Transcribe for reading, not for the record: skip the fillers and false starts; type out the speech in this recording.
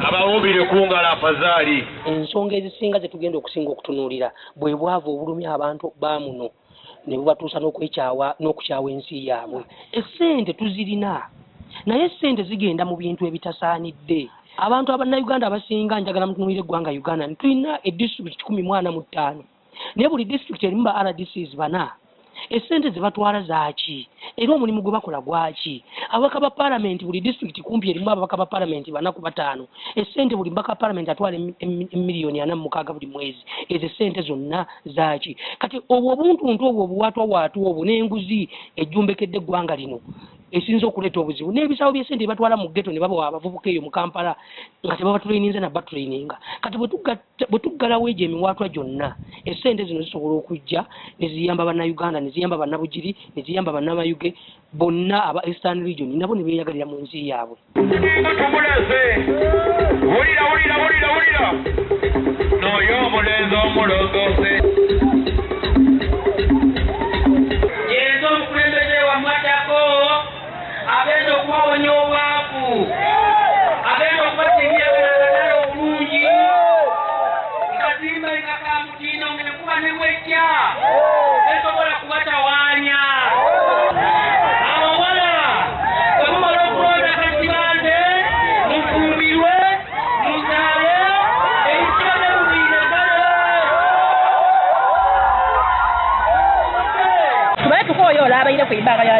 abawubire kungala afazali ensonga ezisinga zetugenda okusinga okutunuulira bwe bwavu obulumya abantu bamuno ne bubatuusa n'okukyawa ensi yaabwe. Essente tuzirina naye essente zigenda mu bintu ebitasaanidde. Abantu abannayuganda abasinga njagala mutunuulire eggwanga Uganda tulina edisitulikiti 145 naye buli disitulikiti erimu ba RDCs 4. Essente zibatwala zaaki era omulimu gwe bakola gwaki? Ababaka ba palamenti buli disitulikiti kumpi erimu ababaka ba palamenti 4 ku 5. Essente buli mbaka palamenti atwala miliyoni 46 buli mwezi. Ezo essente zonna zaaki? Kati obwo obuntuntu obwo obuwaatwawaatwa obwo n'enguzi ejjumbekedde eggwanga lino esinza okuleeta obuzibu n'ebisawo by'essente ebatwala mu ghetto ne babawa abavubuka eyo mu Kampala nga tebabatulaininze na batraininga. Kati bwe tuggalawo egyo emiwaatwa gyonna essente zino zisobola okujja ne ziyamba bannayuganda ne ziyamba bannabugiri ne ziyamba bannamayuge bonna aba Eastern Region nabo ne beeyagalira mu nsi yaabwe. Wulira n'oyo omulenzi omulongose yenza omukulembeze wamwatako agenda okubawonya obwavu agenda okubasingira akatale obulungi katimba ekakamutiino ngekuba ne bwejja esobola kubatawaanya abawala bwe mumala okulonda kakibande mufumbirwe muzaale ebisale mubiinagale tubale tukooyoola abaire ku ibanga lya